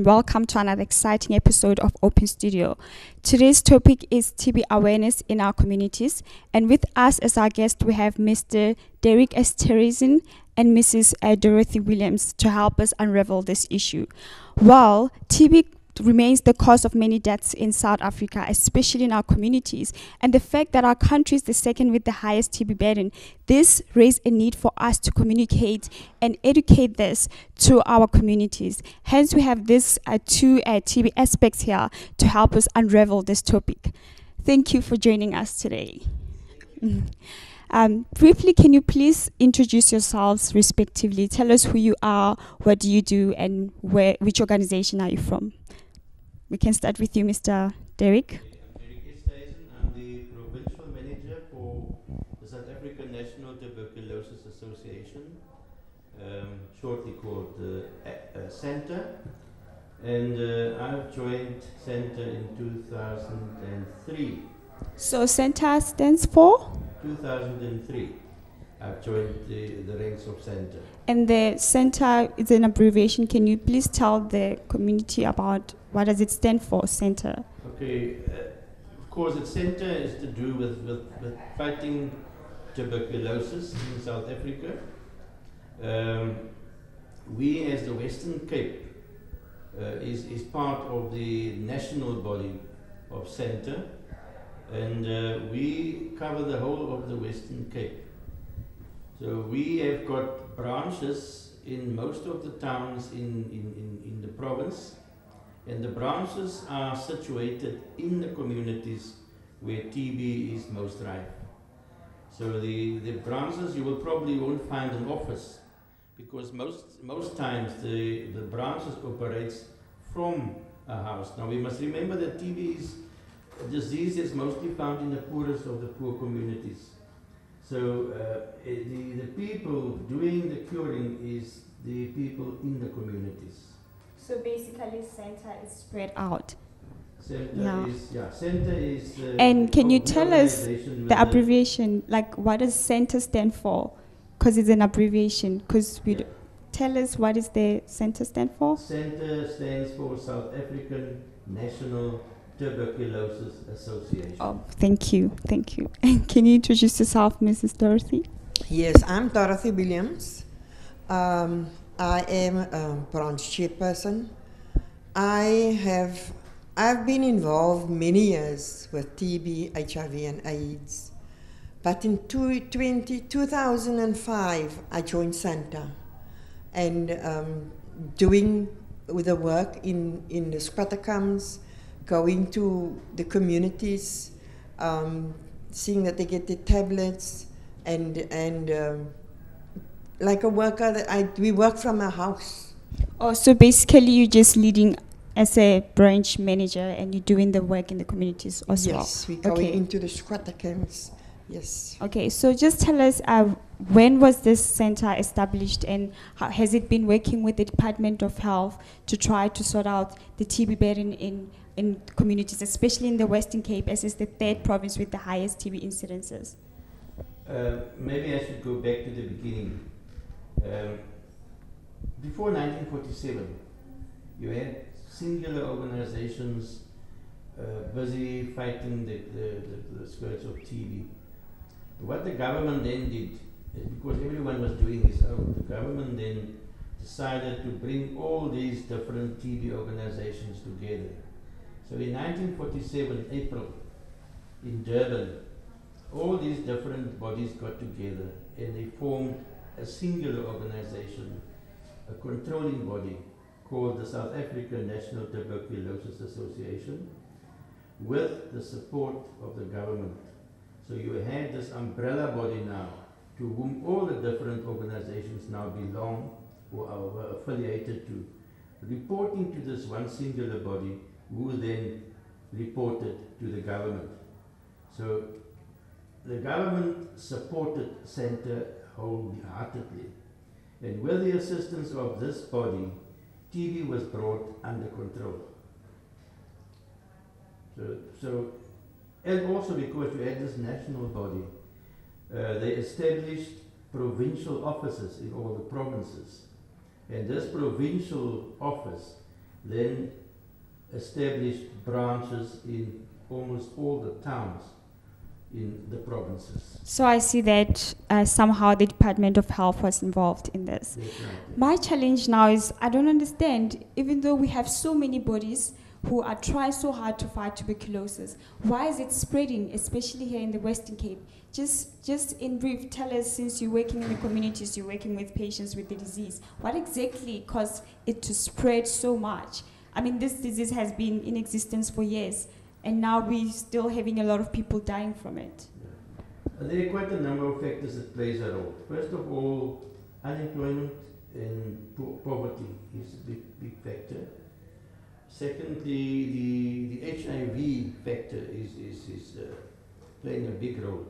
welcome to another exciting episode of Open Studio. Today's topic is TB awareness in our communities, and with us as our guest we have Mr. Derek Esterhazy and Mrs. Dorothy Williams to help us unravel this issue. While TB remains the cause of many deaths in South Africa, especially in our communities, and the fact that our country is the second with the highest TB burden, this raised a need for us to communicate and educate this to our communities. Hence, we have these two TB aspects here to help us unravel this topic. Thank you for joining us today. Briefly, can you please introduce yourselves respectively? Tell us who you are, what do you do, and which organization are you from? We can start with you, Mr. Derek. I'm Derek Esterhazy. I'm the provincial manager for the South African National Tuberculosis Association, shortly called SANTA. And I've joined SANTA in 2003. So SANTA stands for? 2003. I've joined the ranks of SANTA. And the SANTA is an abbreviation. Can you please tell the community about what does it stand for, SANTA? Okay, of course, the SANTA is to do with fighting tuberculosis in South Africa. We, as the Western Cape, is part of the national body of SANTA, and we cover the whole of the Western Cape. So we have got branches in most of the towns in the province, and the branches are situated in the communities where TB is most rife. So the branches, you will probably won't find an office, because most times the branches operates from a house. Now we must remember that TB is a disease that's mostly found in the poorest of the poor communities. So the people doing the curing is the people in the communities. So basically, SANTA is spread out. SANTA is. And can you tell us the abbreviation? Like, what does SANTA stand for? Because it's an abbreviation. Tell us what is the SANTA stand for? SANTA stands for South African National Tuberculosis Association. Oh, thank you. Can you introduce yourself, Mrs. Dorothy? Yes, I'm Dorothy Williams. I am a branch chairperson. I've been involved many years with TB, HIV and AIDS. But in 2005, I joined SANTA and doing the work in the Squattercomes, going to the communities, seeing that they get the tablets, and like a worker, we work from a house. Oh, so basically you're just leading as a branch manager and you're doing the work in the communities as well? Yes, we're going into the squatter camps, yes. Okay, so just tell us, when was this center established, and how has it been working with the Department of Health to try to sort out the TB burden in communities, especially in the Western Cape, as is the third province with the highest TB incidences? Maybe I should go back to the beginning. Before 1947, you had singular organizations busy fighting the scourge of TB. What the government then did, because everyone was doing this out, the government then decided to bring all these different TB organizations together. So in 1947, April, in Durban, all these different bodies got together and they formed a singular organization, a controlling body called the South African National Tuberculosis Association, with the support of the government. So you had this umbrella body now, to whom all the different organizations now belong or are affiliated to, reporting to this one singular body, who then reported to the government. So the government supported SANTA wholeheartedly, and with the assistance of this body, TB was brought under control. So, and also because you had this national body, they established provincial offices in all the provinces. And this provincial office then established branches in almost all the towns in the provinces. So I see that somehow the Department of Health was involved in this. That's right. My challenge now is I don't understand, even though we have so many bodies who are trying so hard to fight tuberculosis, why is it spreading, especially here in the Western Cape? Just in brief, tell us, since you're working in the communities, you're working with patients with the disease, what exactly caused it to spread so much? I mean, this disease has been in existence for years, and now we're still having a lot of people dying from it. Yeah. There are quite a number of factors that plays a role. First of all, unemployment and poverty is a big factor. Secondly, the HIV factor is playing a big role,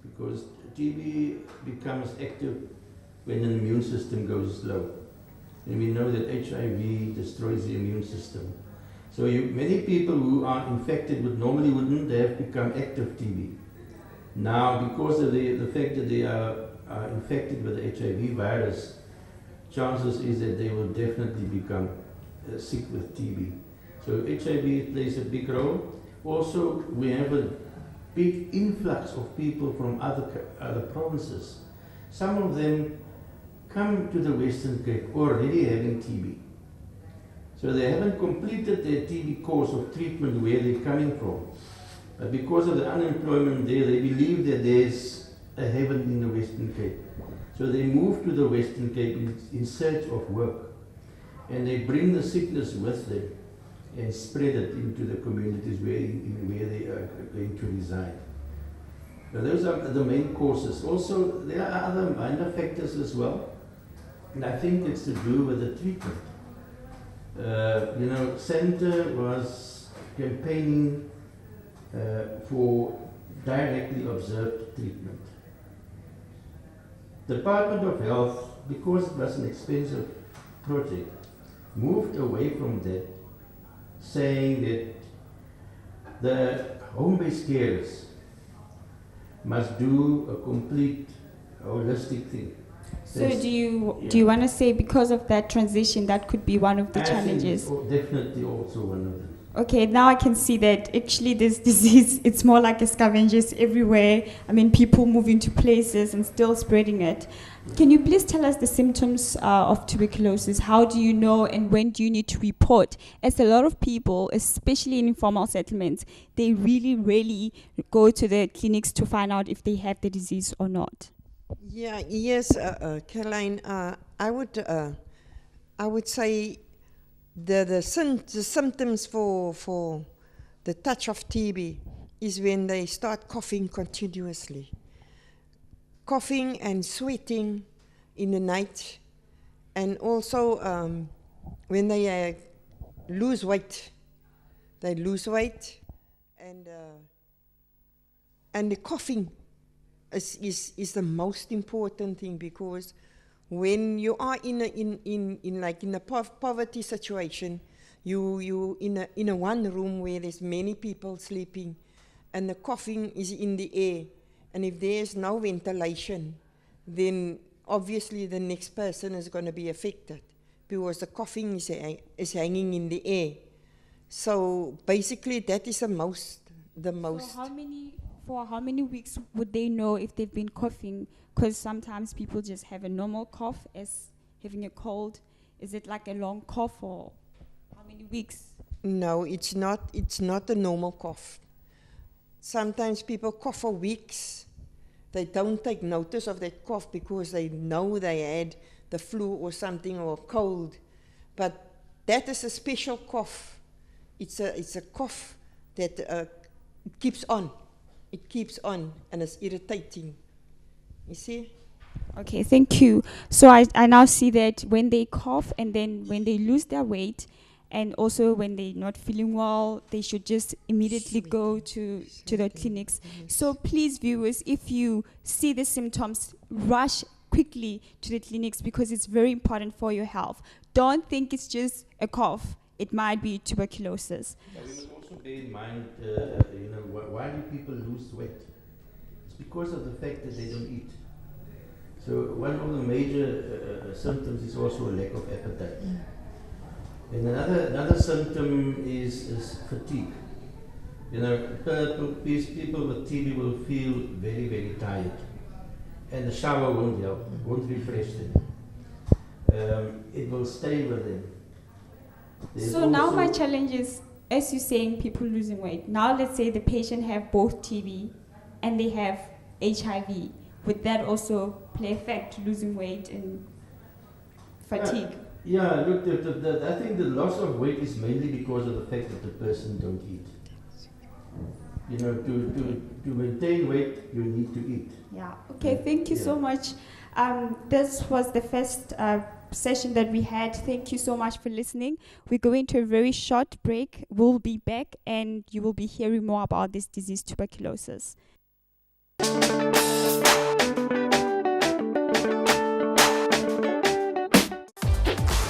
because TB becomes active when an immune system goes low. And we know that HIV destroys the immune system. So many people who are infected wouldn't have become active TB. Now, because of the fact that they are infected with the HIV virus, chances is that they will definitely become sick with TB. So HIV plays a big role. Also, we have a big influx of people from other provinces. Some of them come to the Western Cape already having TB. So they haven't completed their TB course of treatment where they're coming from. But because of the unemployment there, they believe that there's a heaven in the Western Cape. So they move to the Western Cape in search of work. And they bring the sickness with them and spread it into the communities where they are going to reside. Now those are the main causes. Also, there are other minor factors as well. And I think it's to do with the treatment. Centre was campaigning for directly observed treatment. The Department of Health, because it was an expensive project, moved away from that, saying that the home-based carers must do a complete holistic thing. So do you want to say because of that transition that could be one of the challenges? Definitely also one of them. Okay, now I can see that actually this disease, it's more like a scavengers everywhere. I mean, people moving to places and still spreading it. Can you please tell us the symptoms of tuberculosis? How do you know, and when do you need to report? As a lot of people, especially in informal settlements, they really rarely go to the clinics to find out if they have the disease or not. Yes, Caroline. I would say the symptoms for the touch of TB is when they start coughing continuously, coughing and sweating in the night, and also when they lose weight. They lose weight, and the coughing is the most important thing, because when you are in a poverty situation, you in a one room where there's many people sleeping, and the coughing is in the air, and if there's no ventilation, then obviously the next person is going to be affected, because the coughing is hanging in the air. So basically, that is the most. For how many weeks would they know if they've been coughing? Because sometimes people just have a normal cough as having a cold. Is it like a long cough, or how many weeks? No, it's not. It's not a normal cough. Sometimes people cough for weeks. They don't take notice of that cough because they know they had the flu or something, or a cold. But that is a special cough. It's a cough that keeps on. It keeps on, and it's irritating. You see? Okay, thank you. So I now see that when they cough, and then when they lose their weight, and also when they're not feeling well, they should just immediately go to the clinics. Yes. So please, viewers, if you see the symptoms, rush quickly to the clinics, because it's very important for your health. Don't think it's just a cough. It might be tuberculosis. We must also bear in mind, why do people lose weight? It's because of the fact that they don't eat. So one of the major symptoms is also a lack of appetite. And another symptom is fatigue. You know, people with TB will feel very, very tired. And the shower won't help, won't refresh them. It will stay with them. So now my challenge is, as you're saying, people losing weight. Now let's say the patient have both TB and they have HIV. Would that also play effect to losing weight and fatigue? Yeah, look, I think the loss of weight is mainly because of the fact that the person don't eat. You know, to maintain weight, you need to eat. Yeah. Okay. Thank you so much. This was the first session that we had. Thank you so much for listening. We're going to a very short break. We'll be back, and you will be hearing more about this disease, tuberculosis.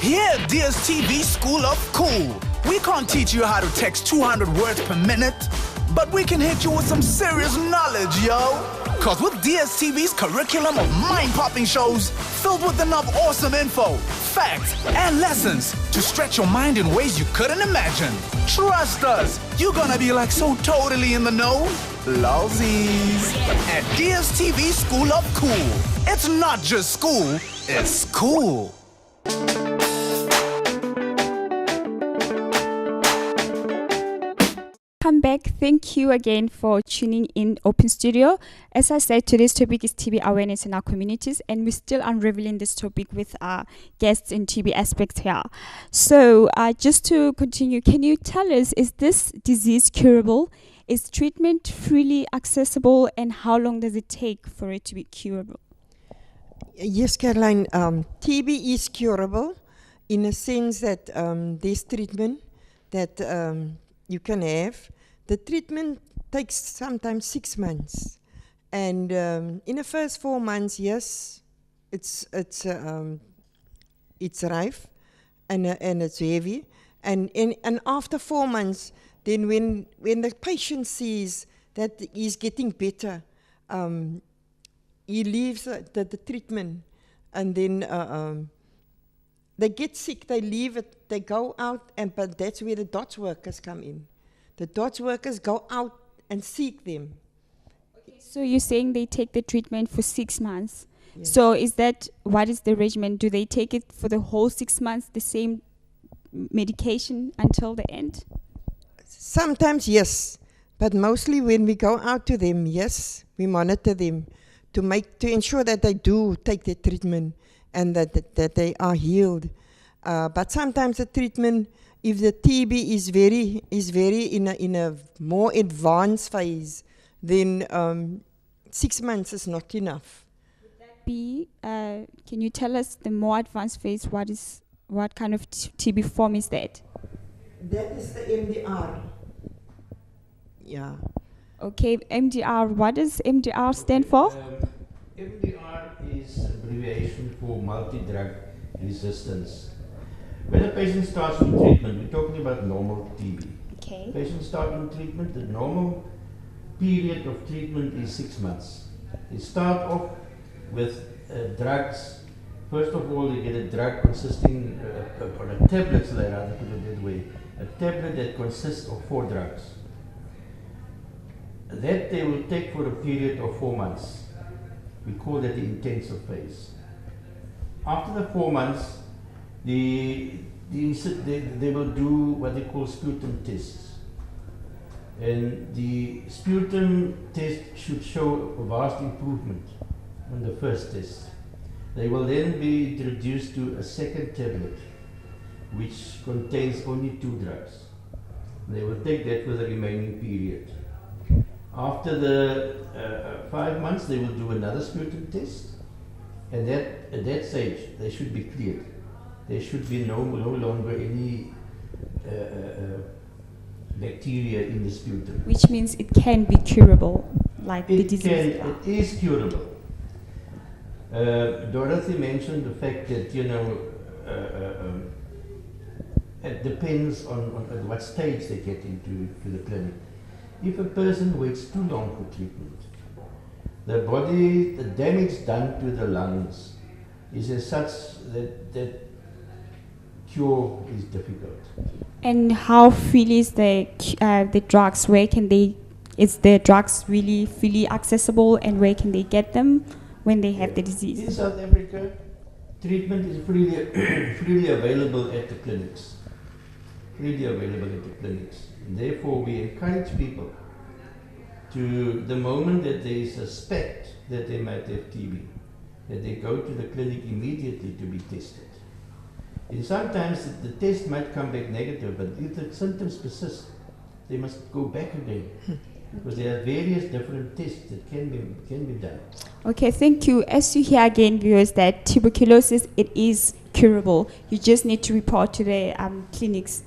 Here at DSTV School of Cool, we can't teach you how to text 200 words per minute, but we can hit you with some serious knowledge, yo. Cause with DSTV's curriculum of mind-popping shows filled with enough awesome info, facts, and lessons to stretch your mind in ways you couldn't imagine. Trust us, you're gonna be like so totally in the know. Lawsies. At DSTV School of Cool, it's not just school, it's cool. Come back. Thank you again for tuning in Open Studio. As I said, today's topic is TB awareness in our communities, and we're still unraveling this topic with our guests in TB aspects here. So just to continue, can you tell us, is this disease curable? Is treatment freely accessible, and how long does it take for it to be curable? Yes, Caroline, TB is curable in a sense that there's treatment that you can have. The treatment takes sometimes 6 months, and in the first 4 months, yes, it's rife and it's heavy, and after 4 months, then when the patient sees that he's getting better, he leaves the treatment, and then they get sick, they leave it, they go out, but that's where the DOTS workers come in. The DOTS workers go out and seek them. Okay, so you're saying they take the treatment for 6 months. Yes. So what is the regimen? Do they take it for the whole 6 months, the same medication until the end? Sometimes, yes. But mostly when we go out to them, yes, we monitor them to ensure that they do take the treatment and that they are healed. But sometimes the treatment, if the TB is very in a more advanced phase, then 6 months is not enough. Would that be? Can you tell us the more advanced phase? What kind of TB form is that? That is the MDR. Yeah. Okay, MDR. What does MDR stand for? MDR is abbreviation for multi-drug resistance. When a patient starts on treatment, we're talking about normal TB. Okay. Patients start on treatment, the normal period of treatment is 6 months. They start off with drugs. First of all, they get a drug consisting, or a tablet, so I rather put it that way, a tablet that consists of 4 drugs. That they will take for a period of 4 months. We call that the intensive phase. After the 4 months, they will do what they call sputum tests. And the sputum test should show a vast improvement on the first test. They will then be introduced to a second tablet, which contains only 2 drugs. They will take that for the remaining period. After the 5 months, they will do another sputum test, and at that stage, they should be cleared. There should be no longer any bacteria in the sputum. Which means it can be curable, like the disease. It is curable. Dorothy mentioned the fact that, it depends on at what stage they get into the clinic. If a person waits too long for treatment, the damage done to the lungs is as such that cure is difficult. And how freely is the drugs? Where can they? Is the drugs really freely accessible, and where can they get them when they have the disease? In South Africa, treatment is freely available at the clinics. Freely available at the clinics. And therefore, we encourage people to, the moment that they suspect that they might have TB, that they go to the clinic immediately to be tested. And sometimes the test might come back negative, but if the symptoms persist, they must go back again. Because there are various different tests that can be done. Okay, thank you. As you hear again, viewers, that tuberculosis, it is curable. You just need to report to the clinics.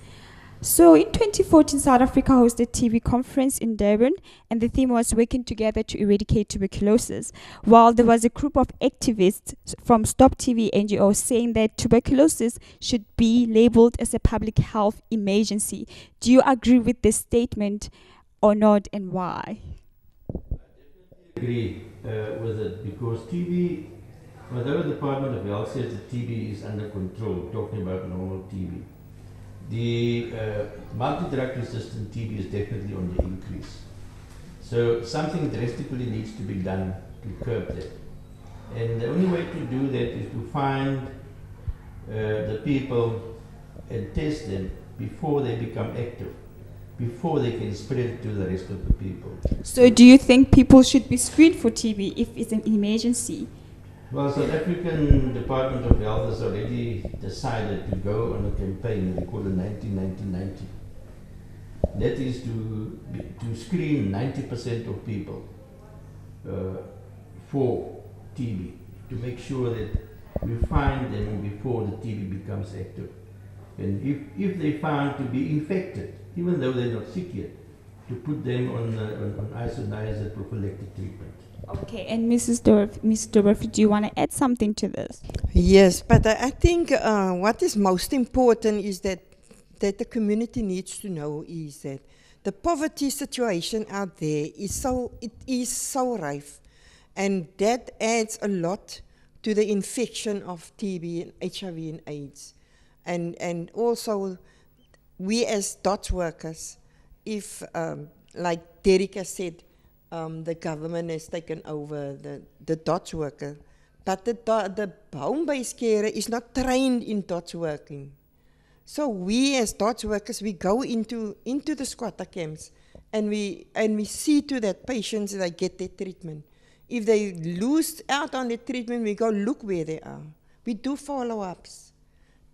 So in 2014, South Africa hosted TB conference in Durban, and the theme was working together to eradicate tuberculosis. While there was a group of activists from Stop TB NGO saying that tuberculosis should be labeled as a public health emergency. Do you agree with this statement or not, and why? I definitely agree with it, because TB, although the Department of Health says that TB is under control, talking about normal TB, the multi-drug resistant TB is definitely on the increase. So something drastically needs to be done to curb that. And the only way to do that is to find the people and test them before they become active, before they can spread it to the rest of the people. So do you think people should be screened for TB if it's an emergency? Well, South African Department of Health has already decided to go on a campaign they call it 1990. That is to screen 90% of people for TB, to make sure that we find them before the TB becomes active. And if they found to be infected, even though they're not sick yet, to put them on isoniazid prophylactic treatment. Okay, and Mrs. Dorf, do you want to add something to this? Yes, but I think what is most important is that the community needs to know is that the poverty situation out there is so rife, and that adds a lot to the infection of TB and HIV and AIDS. And also, we as DOTS workers, if, like Derek has said, the government has taken over the DOTS worker, but the home-based carer is not trained in DOTS working. So we as DOTS workers, we go into the squatter camps, and we see to that patients they get their treatment. If they lose out on the treatment, we go look where they are. We do follow-ups,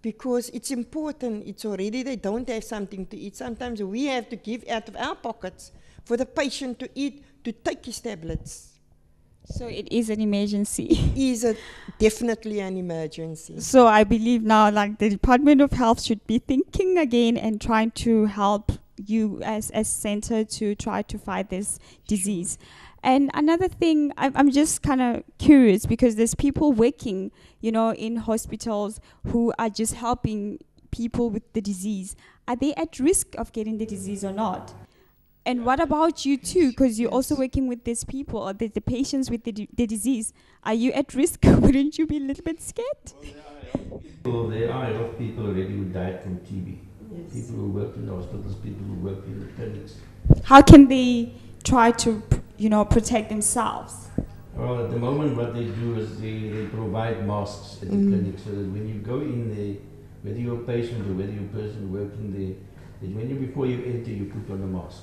because it's important. It's already they don't have something to eat. Sometimes we have to give out of our pockets for the patient to eat, to take his tablets. So it is an emergency. Is definitely an emergency. So I believe now, like, the Department of Health should be thinking again and trying to help you as center to try to fight this disease. And another thing, I'm just kind of curious, because there's people working, in hospitals who are just helping people with the disease. Are they at risk of getting the disease or not? And what about you too? Because you're also working with these people, or the patients with the disease. Are you at risk? Wouldn't you be a little bit scared? Well, there are a lot of people already who died from TB. Yes. People who work in the hospitals, people who work in the clinics. How can they try to, protect themselves? Well, at the moment what they do is they provide masks at the clinic, so that when you go in there, whether you're a patient or whether you're a person working there, that before you enter, you put on a mask.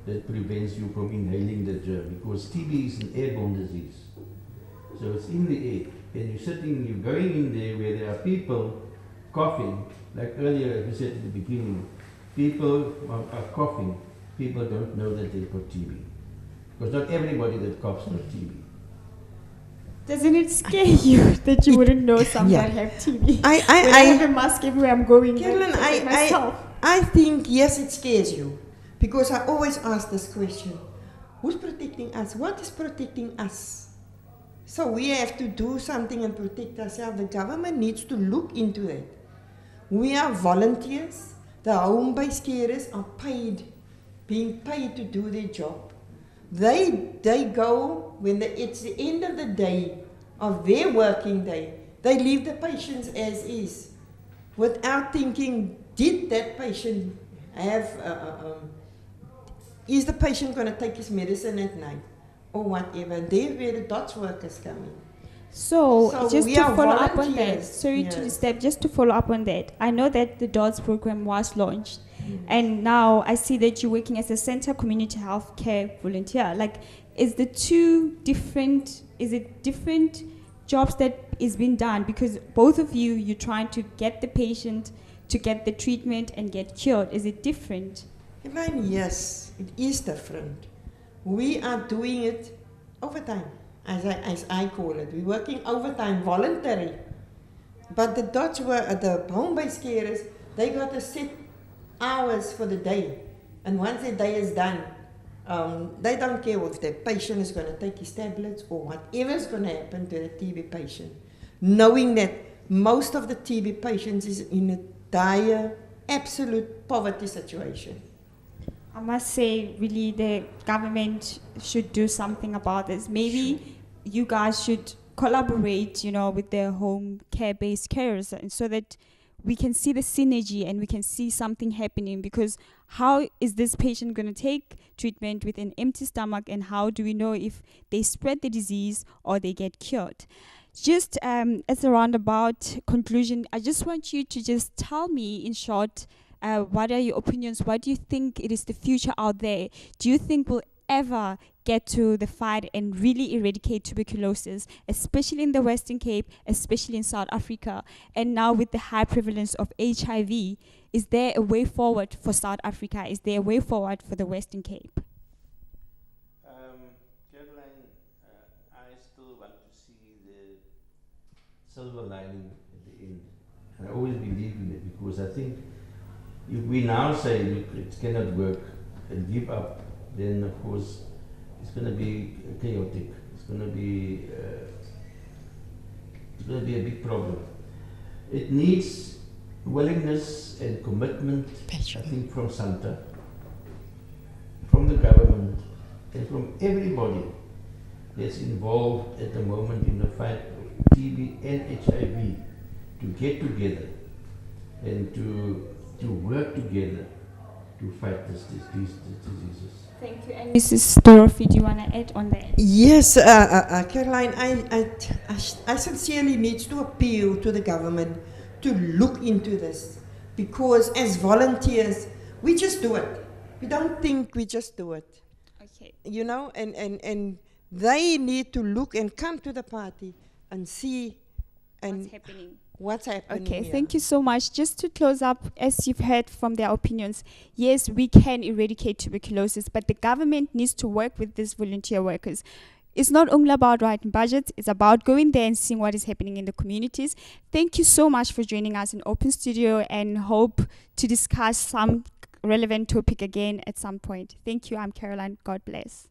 That prevents you from inhaling the germ, because TB is an airborne disease. So it's in the air, and you're going in there where there are people coughing, like earlier you said at the beginning, people are coughing, people don't know that they've got TB. Because not everybody that coughs has TB. Doesn't it scare you that you wouldn't know some that have TB? I have a mask everywhere I'm going. Carolyn, I think, yes, it scares you. Because I always ask this question, who's protecting us? What is protecting us? So we have to do something and protect ourselves. The government needs to look into that. We are volunteers. The home-based carers are being paid to do their job. They go, it's the end of the day, of their working day, they leave the patients as is. without thinking, did that patient have, is the patient going to take his medicine at night or whatever? And there where the DOTS workers come in. So just we to are follow up on that, volunteers. sorry to Yes. disturb, just to follow up on that, I know that the DOTS program was launched, and now I see that you're working as a center community health care volunteer. Like, is it different jobs that is being done? Because both of you're trying to get the patient to get the treatment and get cured. Is it different? Evelyn, yes, it is different. We are doing it overtime, as I call it. We're working overtime, voluntary. But the Dutch the home-based carers, they got a set hours for the day. And once the day is done, they don't care if the patient is going to take his tablets or whatever is going to happen to the TB patient. Knowing that most of the TB patients is in a dire, absolute poverty situation. I must say, really, the government should do something about this. Maybe you guys should collaborate, with the home care-based carers, and so that we can see the synergy and we can see something happening. Because how is this patient going to take treatment with an empty stomach, and how do we know if they spread the disease or they get cured? Just as a roundabout conclusion, I just want you to just tell me in short, what are your opinions? What do you think it is the future out there? Do you think we'll ever get to the fight and really eradicate tuberculosis, especially in the Western Cape, especially in South Africa? And now with the high prevalence of HIV, is there a way forward for South Africa? Is there a way forward for the Western Cape? Caroline, I still want to see the silver lining at the end. I always believe in it, because I think if we now say, look, it cannot work, and give up, then of course it's going to be chaotic. It's going to be a big problem. It needs willingness and commitment, I think, from Santa, from the government, and from everybody that's involved at the moment in the fight of TB and HIV, to get together and to work together to fight these diseases. Thank you. And Mrs. Dorothy, do you want to add on that? Yes, Caroline, I sincerely need to appeal to the government to look into this, because as volunteers, we just do it. We don't think, we just do it. Okay. And they need to look and come to the party and see what's happening Okay, here. thank you so much. Just to close up, as you've heard from their opinions, yes, we can eradicate tuberculosis, but the government needs to work with these volunteer workers. It's not only about writing budgets, it's about going there and seeing what is happening in the communities. Thank you so much for joining us in Open Studio, and hope to discuss some relevant topic again at some point. Thank you. I'm Caroline. God bless.